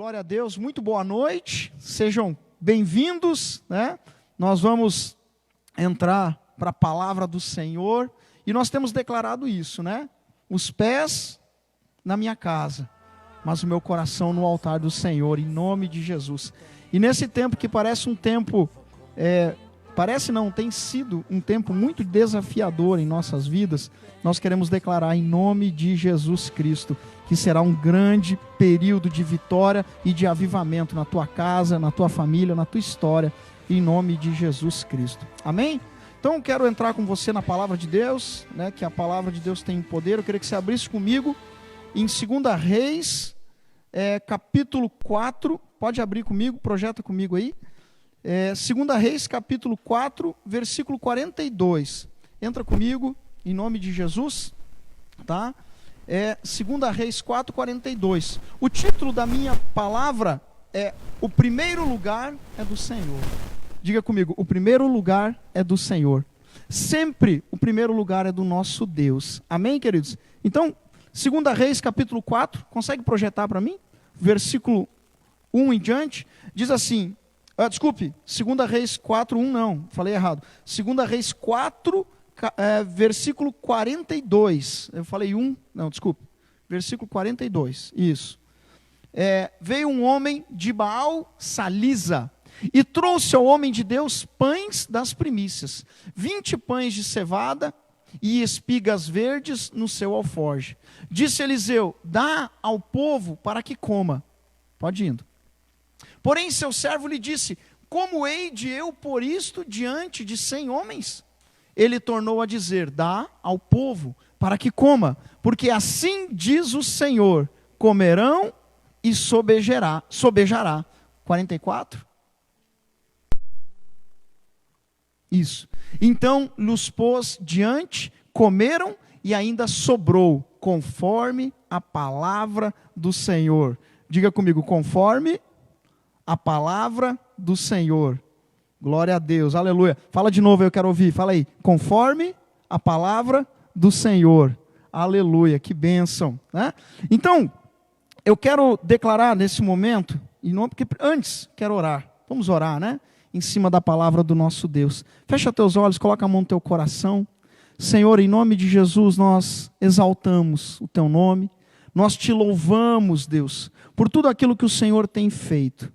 Glória a Deus, muito boa noite, sejam bem-vindos, né? Nós vamos entrar para a palavra do Senhor e nós temos declarado isso, né? Os pés na minha casa, mas o meu coração no altar do Senhor, em nome de Jesus. E nesse tempo que parece um tempo, tem sido um tempo muito desafiador em nossas vidas, nós queremos declarar em nome de Jesus Cristo, que será um grande período de vitória e de avivamento na tua casa, na tua família, na tua história, em nome de Jesus Cristo. Amém? Então eu quero entrar com você na palavra de Deus, né, que a palavra de Deus tem poder. Eu queria que você abrisse comigo em 2 Reis, capítulo 4, pode abrir comigo, projeta comigo aí. 2 Reis, capítulo 4, versículo 42. Entra comigo, em nome de Jesus, tá? 2 Reis 4, 42. O título da minha palavra é O Primeiro Lugar é do Senhor. Diga comigo, o primeiro lugar é do Senhor. Sempre o primeiro lugar é do nosso Deus. Amém, queridos? Então, 2 Reis, capítulo 4, consegue projetar para mim? Versículo 1 em diante, diz assim, 2 Reis 4, 1 não, falei errado. 2 Reis 4, versículo 42, eu falei 1, não, desculpe, versículo 42, isso. Veio um homem de Baal Salisa e trouxe ao homem de Deus pães das primícias, 20 pães de cevada e espigas verdes no seu alforje. Disse Eliseu, dá ao povo para que coma. Pode indo. Porém seu servo lhe disse, como hei de eu pôr isto diante de 100 homens? Ele tornou a dizer, dá ao povo para que coma, porque assim diz o Senhor, comerão e sobejará. 44? Isso. Então lhes pôs diante, comeram e ainda sobrou, conforme a palavra do Senhor. Diga comigo, conforme a palavra do Senhor. Glória a Deus, aleluia. Fala de novo, eu quero ouvir, fala aí. Conforme a palavra do Senhor. Aleluia, que bênção, né? Então, eu quero declarar nesse momento, porque antes quero orar. Vamos orar, né? Em cima da palavra do nosso Deus. Fecha teus olhos, coloca a mão no teu coração. Senhor, em nome de Jesus, nós exaltamos o teu nome. Nós te louvamos, Deus, por tudo aquilo que o Senhor tem feito.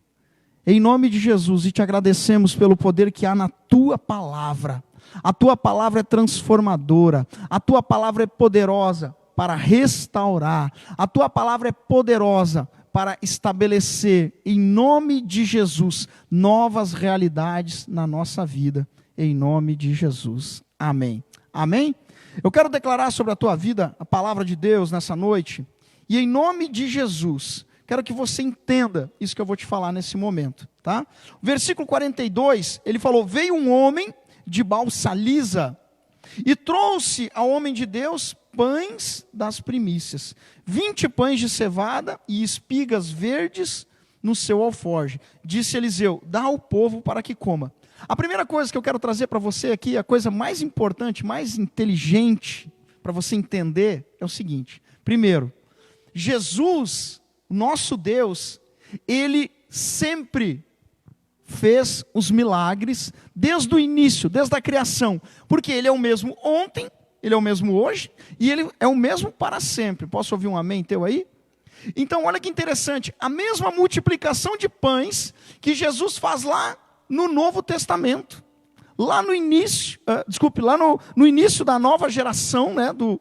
Em nome de Jesus, e te agradecemos pelo poder que há na tua palavra. A tua palavra é transformadora, a tua palavra é poderosa para restaurar, a tua palavra é poderosa para estabelecer, em nome de Jesus, novas realidades na nossa vida, em nome de Jesus. Amém. Amém? Eu quero declarar sobre a tua vida a palavra de Deus nessa noite, e em nome de Jesus, quero que você entenda isso que eu vou te falar nesse momento, tá? O versículo 42, ele falou, veio um homem de Baal Salisa e trouxe ao homem de Deus pães das primícias, 20 pães de cevada e espigas verdes no seu alforje. Disse Eliseu, dá ao povo para que coma. A primeira coisa que eu quero trazer para você aqui, a coisa mais importante, mais inteligente para você entender é o seguinte. Primeiro, Jesus, nosso Deus, ele sempre fez os milagres desde o início, desde a criação, porque ele é o mesmo ontem, ele é o mesmo hoje, e ele é o mesmo para sempre. Posso ouvir um amém teu aí? Então olha que interessante, a mesma multiplicação de pães que Jesus faz lá no Novo Testamento, lá no início, lá no início da nova geração, né, do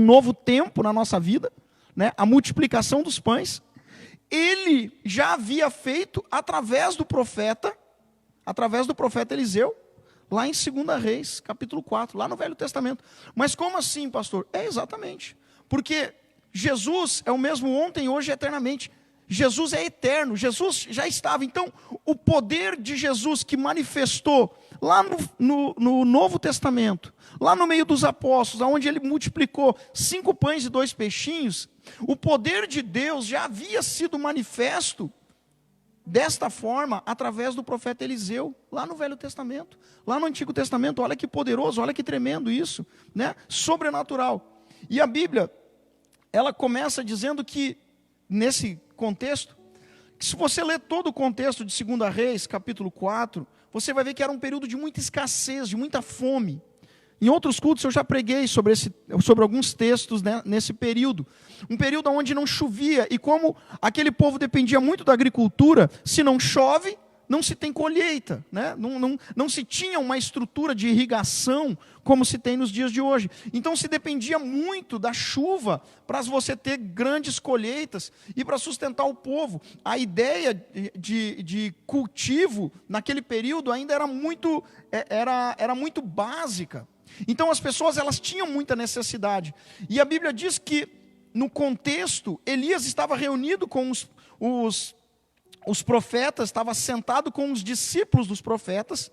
novo tempo na nossa vida, né, a multiplicação dos pães, ele já havia feito através do profeta Eliseu, lá em 2 Reis, capítulo 4, lá no Velho Testamento. Mas como assim, pastor? Exatamente, porque Jesus é o mesmo ontem, hoje e eternamente. Jesus é eterno, Jesus já estava. Então, o poder de Jesus que manifestou lá no Novo Testamento, lá no meio dos apóstolos, onde ele multiplicou 5 pães e 2 peixinhos, o poder de Deus já havia sido manifesto desta forma, através do profeta Eliseu, lá no Velho Testamento, lá no Antigo Testamento. Olha que poderoso, olha que tremendo isso, né? Sobrenatural. E a Bíblia, ela começa dizendo que, nesse contexto, Se você ler todo o contexto de 2 Reis, capítulo 4, você vai ver que era um período de muita escassez, de muita fome. Em outros cultos eu já preguei sobre alguns textos, né, nesse período. Um período onde não chovia, e como aquele povo dependia muito da agricultura, se não chove, não se tem colheita, né? Não se tinha uma estrutura de irrigação como se tem nos dias de hoje. Então se dependia muito da chuva para você ter grandes colheitas e para sustentar o povo. A ideia de cultivo naquele período ainda era muito básica. Então as pessoas elas tinham muita necessidade. E a Bíblia diz que no contexto, Elias estava reunido com os profetas, estava sentado com os discípulos dos profetas,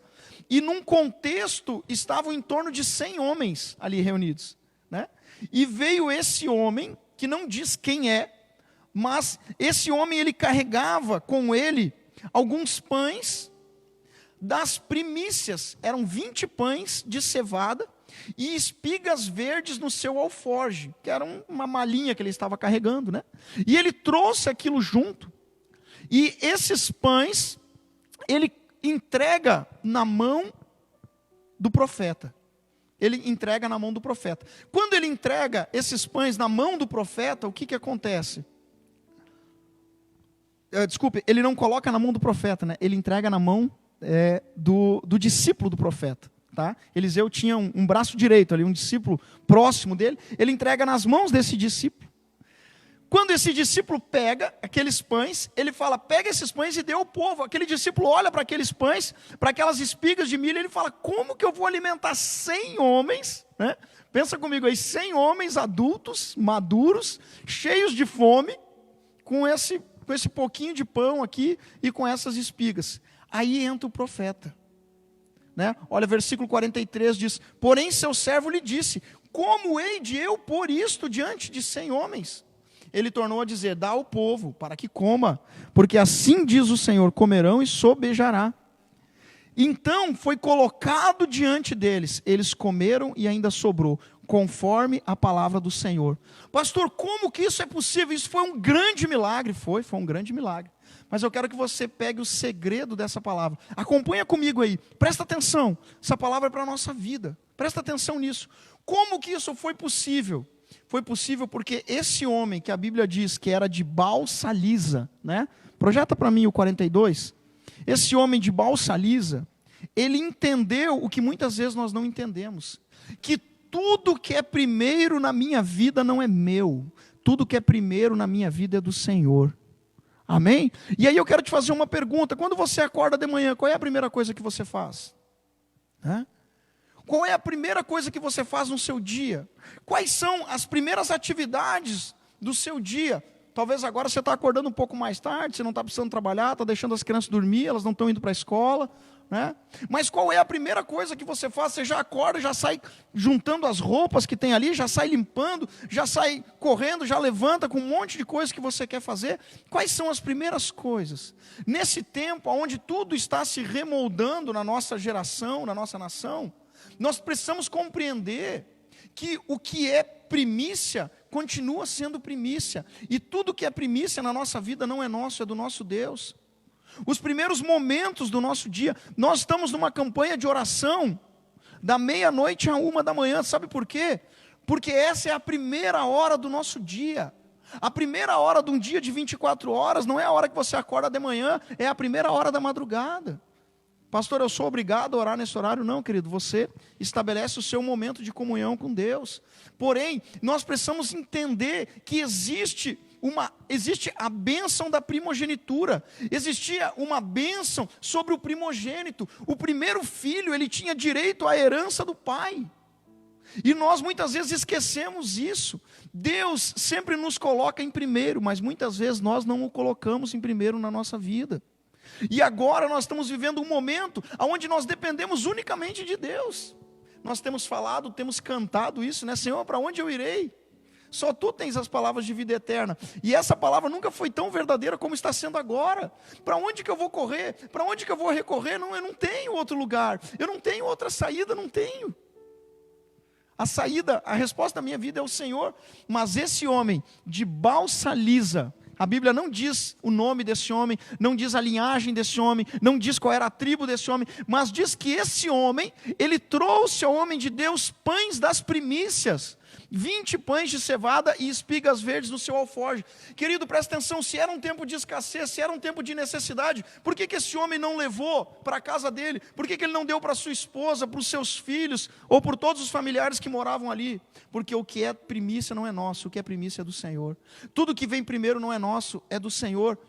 e num contexto estavam em torno de 100 homens ali reunidos, né? E veio esse homem, que não diz quem é, mas esse homem ele carregava com ele alguns pães das primícias, eram 20 pães de cevada, e espigas verdes no seu alforje, que era uma malinha que ele estava carregando, né? E ele trouxe aquilo junto, e esses pães, ele entrega na mão do profeta. Ele entrega na mão do profeta. Quando ele entrega esses pães na mão do profeta, o que acontece? Desculpe, ele não coloca na mão do profeta, né? Ele entrega na mão do discípulo do profeta. Tá? Eliseu tinha um braço direito ali, um discípulo próximo dele, ele entrega nas mãos desse discípulo. Quando esse discípulo pega aqueles pães, ele fala, pega esses pães e dê ao povo. Aquele discípulo olha para aqueles pães, para aquelas espigas de milho, e ele fala, como que eu vou alimentar 100 homens, né? Pensa comigo aí, 100 homens adultos, maduros, cheios de fome, com esse pouquinho de pão aqui e com essas espigas. Aí entra o profeta. Né? Olha, versículo 43 diz, porém seu servo lhe disse, como hei de eu pôr isto diante de 100 homens? Ele tornou a dizer, dá ao povo, para que coma, porque assim diz o Senhor, comerão e sobejará. Então foi colocado diante deles, eles comeram e ainda sobrou, conforme a palavra do Senhor. Pastor, como que isso é possível? Isso foi um grande milagre. Foi um grande milagre. Mas eu quero que você pegue o segredo dessa palavra. Acompanha comigo aí, presta atenção. Essa palavra é para a nossa vida, presta atenção nisso. Como que isso foi possível? Foi possível porque esse homem que a Bíblia diz que era de Baal-Salisa, né? Projeta para mim o 42. Esse homem de Baal-Salisa, ele entendeu o que muitas vezes nós não entendemos. Que tudo que é primeiro na minha vida não é meu. Tudo que é primeiro na minha vida é do Senhor. Amém? E aí eu quero te fazer uma pergunta. Quando você acorda de manhã, qual é a primeira coisa que você faz? Qual é a primeira coisa que você faz no seu dia? Quais são as primeiras atividades do seu dia? Talvez agora você está acordando um pouco mais tarde, você não está precisando trabalhar, está deixando as crianças dormir, elas não estão indo para a escola, né? Mas qual é a primeira coisa que você faz? Você já acorda, já sai juntando as roupas que tem ali, já sai limpando, já sai correndo, já levanta com um monte de coisa que você quer fazer. Quais são as primeiras coisas? Nesse tempo onde tudo está se remoldando na nossa geração, na nossa nação, nós precisamos compreender que o que é primícia continua sendo primícia, e tudo que é primícia na nossa vida não é nosso, é do nosso Deus. Os primeiros momentos do nosso dia, nós estamos numa campanha de oração, da meia-noite à 1 da manhã, sabe por quê? Porque essa é a primeira hora do nosso dia. A primeira hora de um dia de 24 horas, não é a hora que você acorda de manhã, é a primeira hora da madrugada. Pastor, eu sou obrigado a orar nesse horário? Não, querido, você estabelece o seu momento de comunhão com Deus. Porém, nós precisamos entender que existe a bênção da primogenitura. Existia uma bênção sobre o primogênito. O primeiro filho, ele tinha direito à herança do pai. E nós muitas vezes esquecemos isso. Deus sempre nos coloca em primeiro, mas muitas vezes nós não o colocamos em primeiro na nossa vida. E agora nós estamos vivendo um momento onde nós dependemos unicamente de Deus. Nós temos falado, temos cantado isso, né? Senhor, para onde eu irei? Só Tu tens as palavras de vida eterna. E essa palavra nunca foi tão verdadeira como está sendo agora. Para onde que eu vou correr? Para onde que eu vou recorrer? Não, eu não tenho outro lugar. Eu não tenho outra saída, não tenho. A saída, a resposta da minha vida é o Senhor. Mas esse homem de Baal-Salisa, A Bíblia não diz o nome desse homem, não diz a linhagem desse homem, não diz qual era a tribo desse homem, mas diz que esse homem, ele trouxe ao homem de Deus pães das primícias, 20 pães de cevada e espigas verdes no seu alforje. Querido, presta atenção, se era um tempo de escassez, se era um tempo de necessidade, por que esse homem não levou para a casa dele? Por que ele não deu para sua esposa, para os seus filhos, ou por todos os familiares que moravam ali? Porque o que é primícia não é nosso, o que é primícia é do Senhor. Tudo que vem primeiro não é nosso, é do Senhor.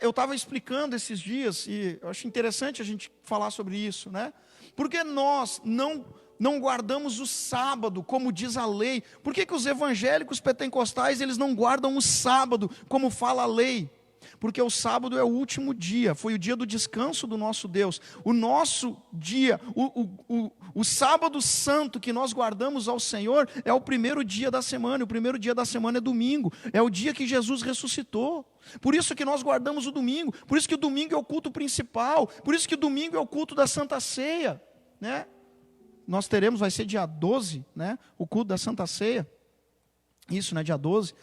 Eu estava explicando esses dias, e eu acho interessante a gente falar sobre isso, né? Porque nós não guardamos o sábado, como diz a lei. Por que os evangélicos pentecostais, eles não guardam o sábado, como fala a lei? Porque o sábado é o último dia, foi o dia do descanso do nosso Deus. O nosso dia, o sábado santo que nós guardamos ao Senhor, é o primeiro dia da semana. O primeiro dia da semana é domingo, é o dia que Jesus ressuscitou. Por isso que nós guardamos o domingo, por isso que o domingo é o culto principal, por isso que o domingo é o culto da Santa Ceia, né? Nós teremos, vai ser dia 12, né, o culto da Santa Ceia, isso, né, dia 12,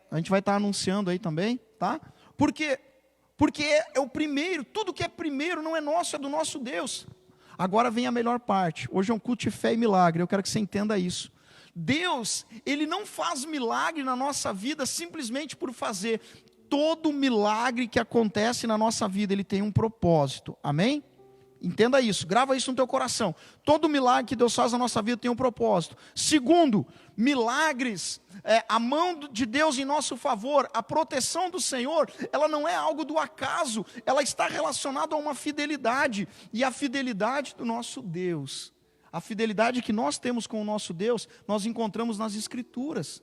a gente vai estar anunciando aí também, tá? Porque é o primeiro, tudo que é primeiro não é nosso, é do nosso Deus. Agora vem a melhor parte, hoje é um culto de fé e milagre, eu quero que você entenda isso. Deus, Ele não faz milagre na nossa vida simplesmente por fazer. Todo milagre que acontece na nossa vida, ele tem um propósito, amém? Entenda isso, grava isso no teu coração. Todo milagre que Deus faz na nossa vida tem um propósito. Segundo, milagres, a mão de Deus em nosso favor, a proteção do Senhor, ela não é algo do acaso, ela está relacionada a uma fidelidade, e a fidelidade do nosso Deus, a fidelidade que nós temos com o nosso Deus, nós encontramos nas Escrituras,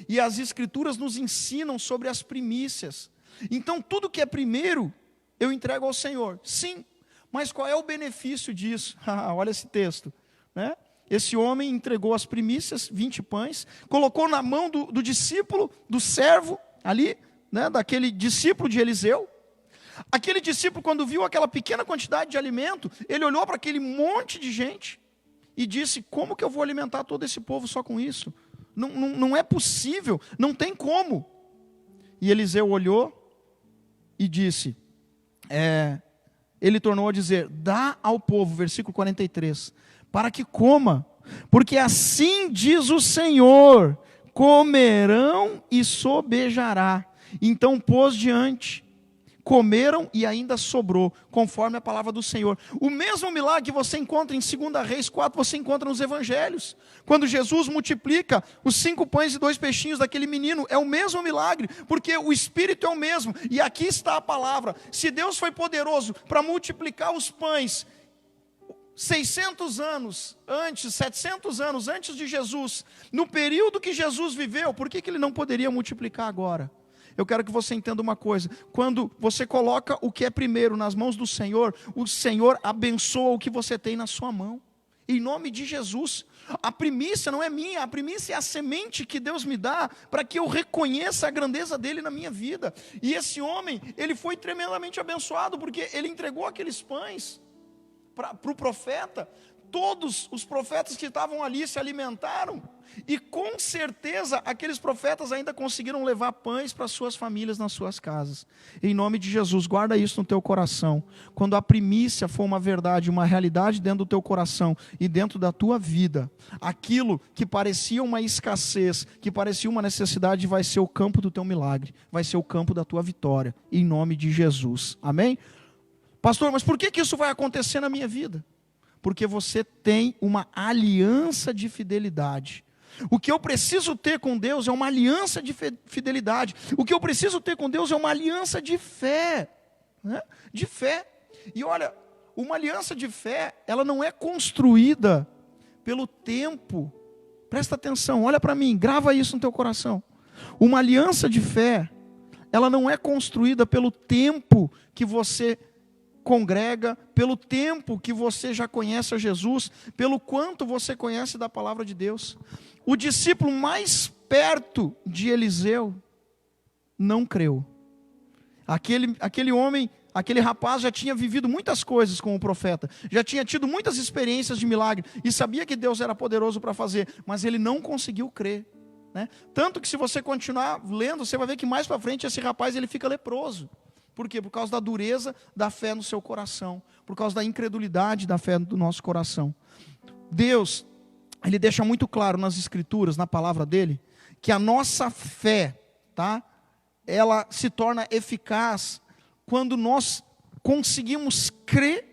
e as Escrituras nos ensinam sobre as primícias. Então tudo que é primeiro, eu entrego ao Senhor, sim. Mas qual é o benefício disso? Olha esse texto, né? Esse homem entregou as primícias, 20 pães, colocou na mão do discípulo, do servo ali, né, daquele discípulo de Eliseu. Aquele discípulo, quando viu aquela pequena quantidade de alimento, ele olhou para aquele monte de gente e disse: como que eu vou alimentar todo esse povo só com isso? Não é possível, não tem como. E Eliseu olhou e disse, ele tornou a dizer: dá ao povo, versículo 43, para que coma, porque assim diz o Senhor, comerão e sobejará. Então pôs diante, comeram e ainda sobrou, conforme a palavra do Senhor. O mesmo milagre que você encontra em 2 Reis 4, você encontra nos evangelhos. Quando Jesus multiplica os 5 pães e 2 peixinhos daquele menino, é o mesmo milagre, porque o Espírito é o mesmo. E aqui está a palavra: se Deus foi poderoso para multiplicar os pães 600 anos antes, 700 anos antes de Jesus, no período que Jesus viveu, por que Ele não poderia multiplicar agora? Eu quero que você entenda uma coisa: quando você coloca o que é primeiro nas mãos do Senhor, o Senhor abençoa o que você tem na sua mão, em nome de Jesus. A primícia não é minha, a primícia é a semente que Deus me dá, para que eu reconheça a grandeza dele na minha vida. E esse homem, ele foi tremendamente abençoado, porque ele entregou aqueles pães para o profeta. Todos os profetas que estavam ali se alimentaram, e com certeza aqueles profetas ainda conseguiram levar pães para suas famílias nas suas casas. Em nome de Jesus, guarda isso no teu coração. Quando a primícia for uma verdade, uma realidade dentro do teu coração e dentro da tua vida, aquilo que parecia uma escassez, que parecia uma necessidade, vai ser o campo do teu milagre, vai ser o campo da tua vitória, em nome de Jesus, amém? Pastor, mas por que isso vai acontecer na minha vida? Porque você tem uma aliança de fidelidade. O que eu preciso ter com Deus é uma aliança de fidelidade. O que eu preciso ter com Deus é uma aliança de fé, né? De fé. E olha, uma aliança de fé, ela não é construída pelo tempo. Presta atenção, olha para mim, grava isso no teu coração. Uma aliança de fé, ela não é construída pelo tempo que você congrega, pelo tempo que você já conhece a Jesus, pelo quanto você conhece da palavra de Deus. O discípulo mais perto de Eliseu não creu. Aquele homem, aquele rapaz já tinha vivido muitas coisas com o profeta, já tinha tido muitas experiências de milagre, e sabia que Deus era poderoso para fazer, mas ele não conseguiu crer. né? Tanto que se você continuar lendo, você vai ver que mais para frente esse rapaz ele fica leproso. Por quê? Por causa da dureza da fé no seu coração, por causa da incredulidade da fé do nosso coração. Deus, Ele deixa muito claro nas Escrituras, na palavra dEle, que a nossa fé, tá? Ela se torna eficaz quando nós conseguimos crer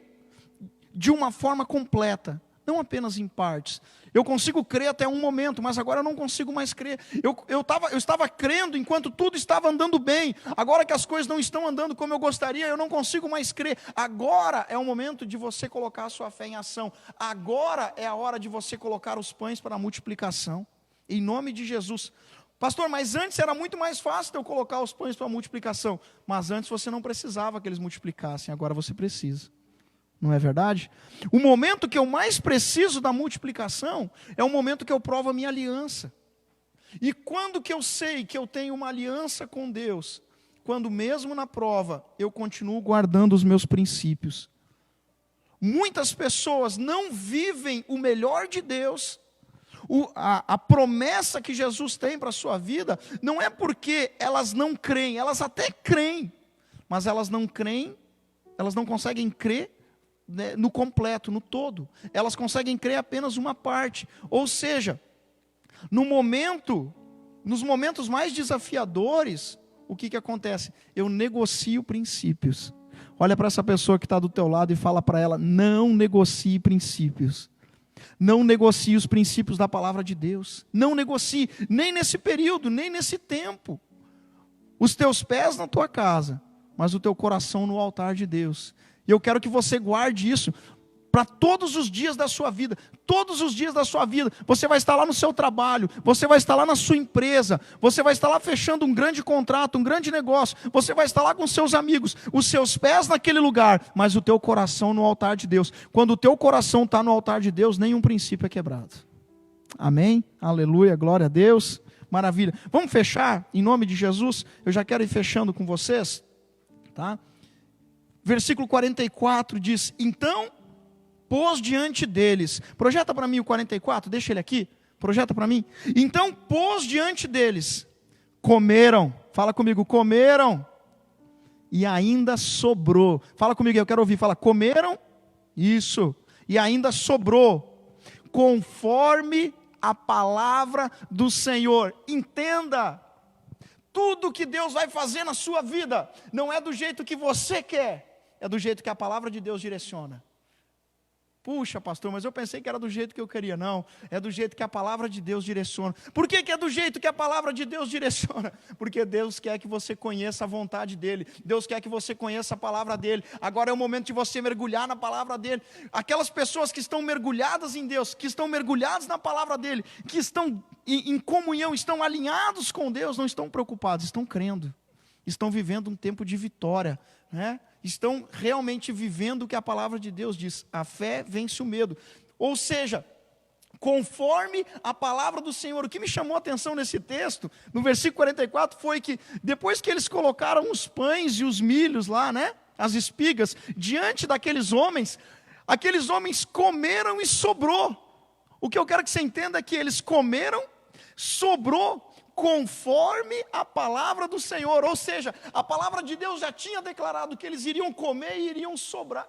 de uma forma completa, não apenas em partes. Eu consigo crer até um momento, mas agora eu não consigo mais crer. Eu estava crendo enquanto tudo estava andando bem. Agora que as coisas não estão andando como eu gostaria, eu não consigo mais crer. Agora é o momento de você colocar a sua fé em ação. Agora é a hora de você colocar os pães para a multiplicação. Em nome de Jesus. Pastor, mas antes era muito mais fácil eu colocar os pães para a multiplicação. Mas antes você não precisava que eles multiplicassem, agora você precisa. Não é verdade? O momento que eu mais preciso da multiplicação é o momento que eu provo a minha aliança. E quando que eu sei que eu tenho uma aliança com Deus? Quando mesmo na prova eu continuo guardando os meus princípios. Muitas pessoas não vivem o melhor de Deus. A promessa que Jesus tem para a sua vida não é porque elas não creem, elas até creem, mas elas não creem, elas não conseguem crer, né, no completo, no todo. Elas conseguem crer apenas uma parte. Ou seja, nos momentos mais desafiadores, o que acontece? Eu negocio princípios. Olha para essa pessoa que está do teu lado e fala para ela: não negocie princípios. Não negocie os princípios da palavra de Deus. Não negocie, nem nesse período, nem nesse tempo. Os teus pés na tua casa, mas o teu coração no altar de Deus. E eu quero que você guarde isso para todos os dias da sua vida. Todos os dias da sua vida. Você vai estar lá no seu trabalho, você vai estar lá na sua empresa, você vai estar lá fechando um grande contrato, um grande negócio, você vai estar lá com seus amigos, os seus pés naquele lugar, mas o teu coração no altar de Deus. Quando o teu coração está no altar de Deus, nenhum princípio é quebrado. Amém? Aleluia, glória a Deus. Maravilha. Vamos fechar em nome de Jesus? Eu já quero ir fechando com vocês, tá? Versículo 44 diz: então pôs diante deles. Projeta para mim o 44, deixa ele aqui. Projeta para mim. Então pôs diante deles. Comeram. Fala comigo, comeram. E ainda sobrou. Fala comigo, eu quero ouvir. Fala, comeram. Isso. E ainda sobrou. Conforme a palavra do Senhor. Entenda. Tudo que Deus vai fazer na sua vida não é do jeito que você quer. É do jeito que a palavra de Deus direciona. Puxa, pastor, mas eu pensei que era do jeito que eu queria. Não, é do jeito que a palavra de Deus direciona. Por que é do jeito que a palavra de Deus direciona? Porque Deus quer que você conheça a vontade dEle. Deus quer que você conheça a palavra dEle. Agora é o momento de você mergulhar na palavra dEle. Aquelas pessoas que estão mergulhadas em Deus, que estão mergulhadas na palavra dEle, que estão em comunhão, estão alinhados com Deus, não estão preocupados, estão crendo. Estão vivendo um tempo de vitória, né? Estão realmente vivendo o que a palavra de Deus diz. A fé vence o medo. Ou seja, conforme a palavra do Senhor. O que me chamou a atenção nesse texto, no versículo 44, foi que depois que eles colocaram os pães e os milhos lá, né, as espigas, diante daqueles homens, aqueles homens comeram e sobrou. O que eu quero que você entenda é que eles comeram, sobrou, conforme a palavra do Senhor. Ou seja, a palavra de Deus já tinha declarado que eles iriam comer e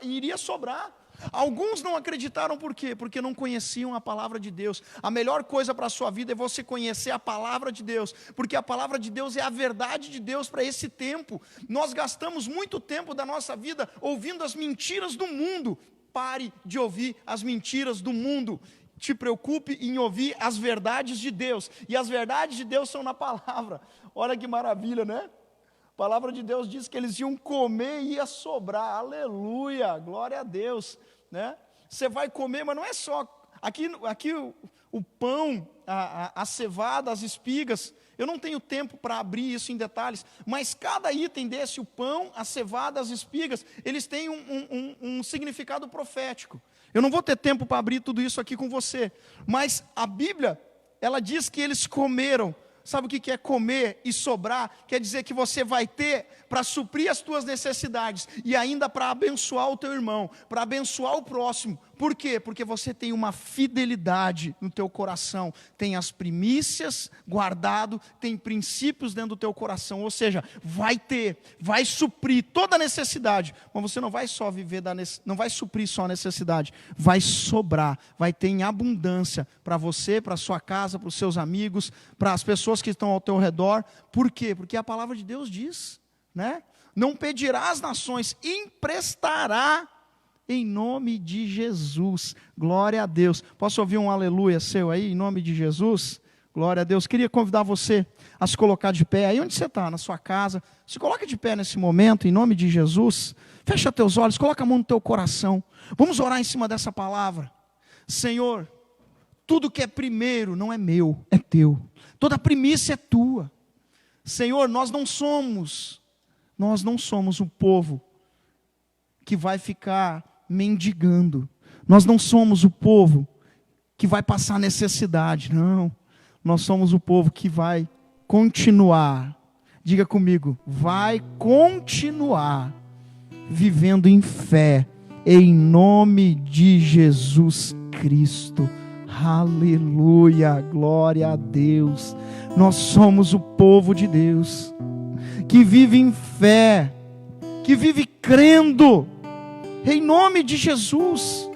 iria sobrar. Alguns não acreditaram, por quê? Porque não conheciam a palavra de Deus. A melhor coisa para a sua vida é você conhecer a palavra de Deus, porque a palavra de Deus é a verdade de Deus para esse tempo. Nós gastamos muito tempo da nossa vida ouvindo as mentiras do mundo. Pare de ouvir as mentiras do mundo. Te preocupe em ouvir as verdades de Deus. E as verdades de Deus são na palavra. Olha que maravilha, né? A palavra de Deus diz que eles iam comer e ia sobrar. Aleluia, glória a Deus, né? Você vai comer, mas não é só aqui o pão, a cevada, as espigas. Eu não tenho tempo para abrir isso em detalhes, mas cada item desse, o pão, a cevada, as espigas, eles têm um significado profético. Eu não vou ter tempo para abrir tudo isso aqui com você, mas a Bíblia, ela diz que eles comeram Sabe o que é comer e sobrar? Quer dizer que você vai ter para suprir as tuas necessidades e ainda para abençoar o teu irmão, para abençoar o próximo. Por quê? Porque você tem uma fidelidade no teu coração, tem as primícias guardado, tem princípios dentro do teu coração, ou seja, vai suprir toda a necessidade, mas você não vai só não vai suprir só a necessidade, vai sobrar, vai ter em abundância para você, para a sua casa, para os seus amigos, para as pessoas que estão ao teu redor. Por quê? Porque a palavra de Deus diz, né? Não pedirá às nações, emprestará em nome de Jesus. Glória a Deus. Posso ouvir um aleluia seu aí, em nome de Jesus? Glória a Deus. Queria convidar você a se colocar de pé, aí onde você está, na sua casa, se coloca de pé nesse momento, em nome de Jesus. Fecha teus olhos, coloca a mão no teu coração. Vamos orar em cima dessa palavra. Senhor, tudo que é primeiro não é meu, é teu. Toda primícia é tua. Senhor, nós não somos o povo que vai ficar mendigando. Nós não somos o povo que vai passar necessidade, não. Nós somos o povo que vai continuar. Diga comigo, vai continuar vivendo em fé, em nome de Jesus Cristo. Aleluia, glória a Deus. Nós somos o povo de Deus, que vive em fé, que vive crendo, em nome de Jesus.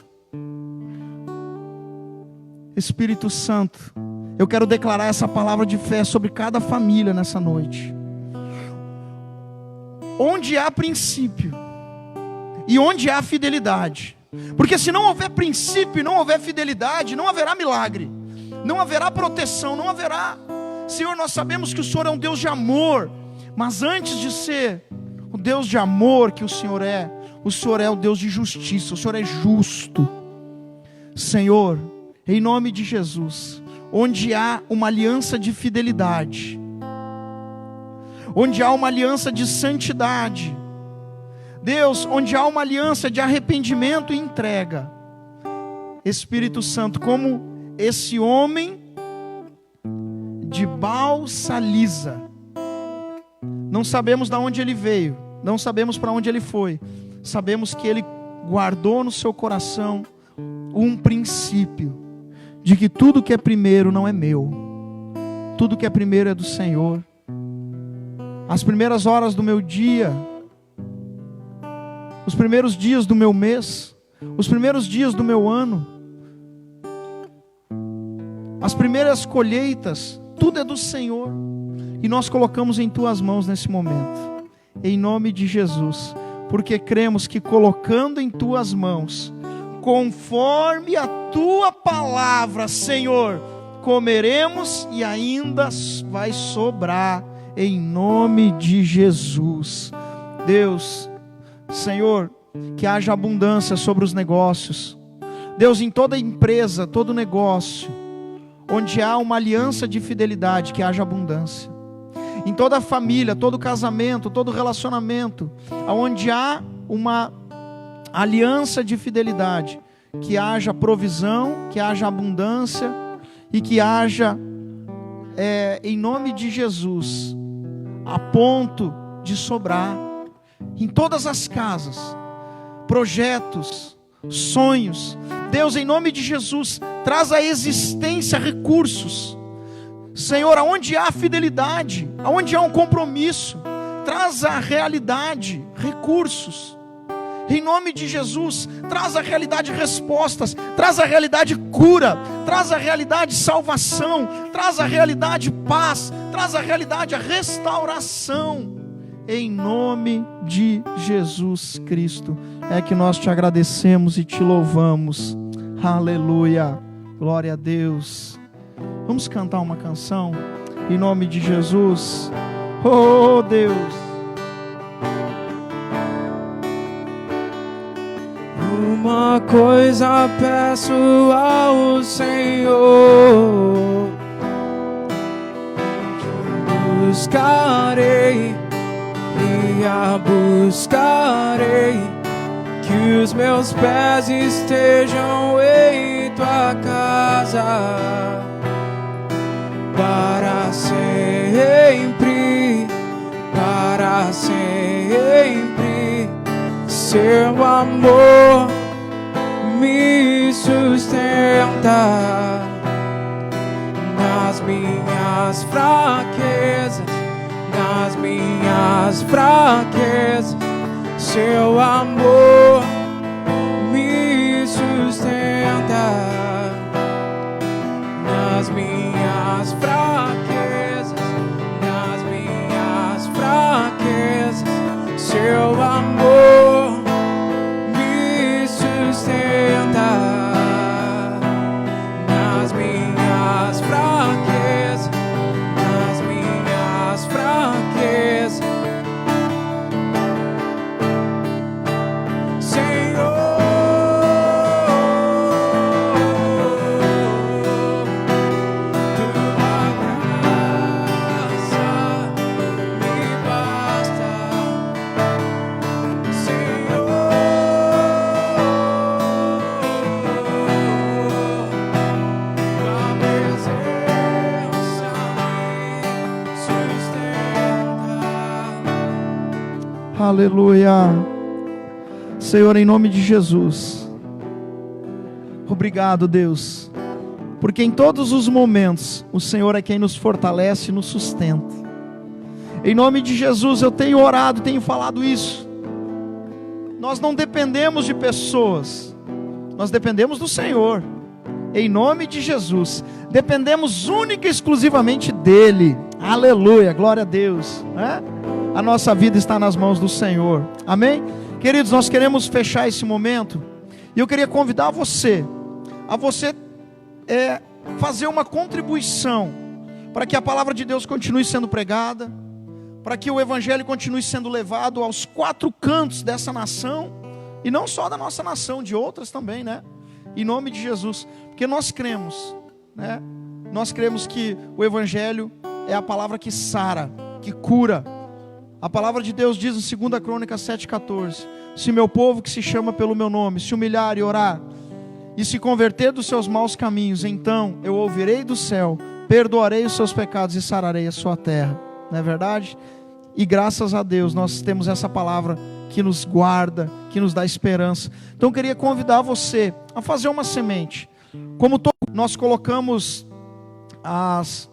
Espírito Santo, eu quero declarar essa palavra de fé sobre cada família nessa noite. Onde há princípio e onde há fidelidade, porque se não houver princípio e não houver fidelidade, não haverá milagre, não haverá proteção, não haverá. Senhor, nós sabemos que o Senhor é um Deus de amor, mas antes de ser o Deus de amor que o Senhor é o Deus de justiça, o Senhor é justo. Senhor, em nome de Jesus, onde há uma aliança de fidelidade, onde há uma aliança de santidade, Deus, onde há uma aliança de arrependimento e entrega, Espírito Santo, como esse homem de Baal-Salisa, não sabemos de onde ele veio, não sabemos para onde ele foi, sabemos que ele guardou no seu coração um princípio, de que tudo que é primeiro não é meu, tudo que é primeiro é do Senhor. As primeiras horas do meu dia, os primeiros dias do meu mês, os primeiros dias do meu ano, as primeiras colheitas, tudo é do Senhor, e nós colocamos em tuas mãos nesse momento, em nome de Jesus, porque cremos que colocando em tuas mãos, conforme a tua palavra, Senhor, comeremos e ainda vai sobrar, em nome de Jesus. Deus, Senhor, que haja abundância sobre os negócios, Deus, em toda empresa, todo negócio, onde há uma aliança de fidelidade, que haja abundância, em toda família, todo casamento, todo relacionamento, onde há uma aliança de fidelidade, que haja provisão, que haja abundância e que haja, em nome de Jesus, a ponto de sobrar em todas as casas, projetos, sonhos. Deus, em nome de Jesus, traz à existência recursos. Senhor, aonde há fidelidade, aonde há um compromisso, traz à realidade recursos. Em nome de Jesus, traz à realidade respostas, traz à realidade cura, traz à realidade salvação, traz à realidade paz, traz à realidade a restauração. Em nome de Jesus Cristo, é que nós te agradecemos e te louvamos. Aleluia, glória a Deus. Vamos cantar uma canção, em nome de Jesus. Oh Deus. Uma coisa peço ao Senhor, buscarei e a buscarei, que os meus pés estejam em tua casa, para sempre, para sempre. Seu amor me sustenta nas minhas fraquezas, nas minhas fraquezas. Seu amor me sustenta nas minhas fraquezas, nas minhas fraquezas. Seu amor me sustenta nas minhas fraquezas, nas minhas fraquezas. Aleluia. Senhor, em nome de Jesus, obrigado, Deus, porque em todos os momentos o Senhor é quem nos fortalece e nos sustenta. Em nome de Jesus eu tenho orado, tenho falado isso. Nós não dependemos de pessoas, nós dependemos do Senhor. Em nome de Jesus, dependemos única e exclusivamente dEle. Aleluia, glória a Deus, né? A nossa vida está nas mãos do Senhor, amém? Queridos, nós queremos fechar esse momento, e eu queria convidar você, a você fazer uma contribuição, para que a palavra de Deus continue sendo pregada, para que o Evangelho continue sendo levado aos quatro cantos dessa nação, e não só da nossa nação, de outras também, né? Em nome de Jesus, porque nós cremos, né? Nós cremos que o Evangelho é a palavra que sara, que cura. A palavra de Deus diz em 2 Crônicas 7,14: se meu povo que se chama pelo meu nome se humilhar e orar, e se converter dos seus maus caminhos, então eu ouvirei do céu, perdoarei os seus pecados e sararei a sua terra. Não é verdade? E graças a Deus nós temos essa palavra que nos guarda, que nos dá esperança. Então eu queria convidar você a fazer uma semente. Como nós colocamos as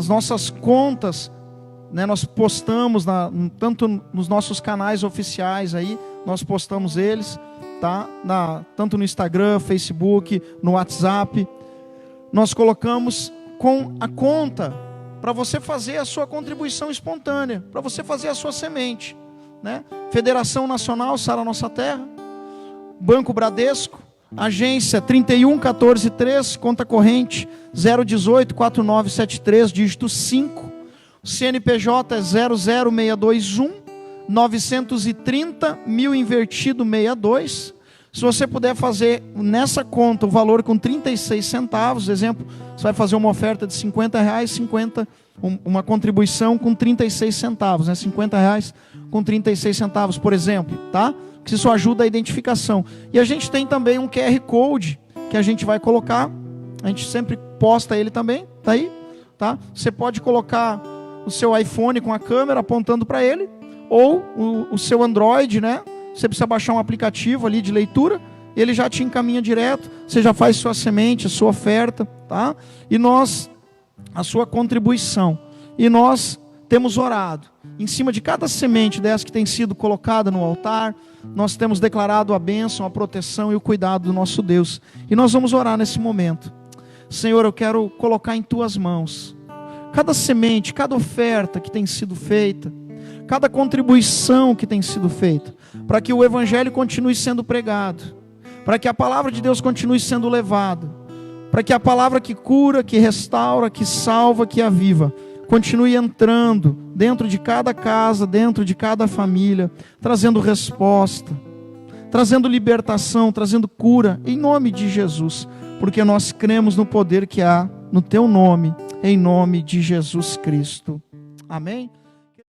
nossas contas, né, nós postamos tanto nos nossos canais oficiais aí, nós postamos eles, tá? Tanto no Instagram, Facebook, no WhatsApp. Nós colocamos com a conta para você fazer a sua contribuição espontânea, para você fazer a sua semente, né? Federação Nacional Sara Nossa Terra, Banco Bradesco, agência 31143, conta corrente 018 4973, dígito 5. CNPJ é 00621 930 1000 invertido 62. Se você puder fazer nessa conta o valor com 36 centavos, exemplo, você vai fazer uma oferta de R$50, uma contribuição com 36 centavos, né? R$50 com 36 centavos, por exemplo, tá? Que isso ajuda a identificação. E a gente tem também um QR Code que a gente vai colocar, a gente sempre posta ele também, tá aí, tá? Você pode colocar o seu iPhone com a câmera apontando para ele, ou o seu Android, né? Você precisa baixar um aplicativo ali de leitura, ele já te encaminha direto, você já faz sua semente, a sua oferta, tá? E a sua contribuição. E nós temos orado em cima de cada semente dessa que tem sido colocada no altar. Nós temos declarado a bênção, a proteção e o cuidado do nosso Deus. E nós vamos orar nesse momento. Senhor, eu quero colocar em tuas mãos cada semente, cada oferta que tem sido feita, cada contribuição que tem sido feita, para que o Evangelho continue sendo pregado, para que a palavra de Deus continue sendo levada, para que a palavra que cura, que restaura, que salva, que aviva, continue entrando dentro de cada casa, dentro de cada família, trazendo resposta, trazendo libertação, trazendo cura, em nome de Jesus, porque nós cremos no poder que há no teu nome, em nome de Jesus Cristo. Amém?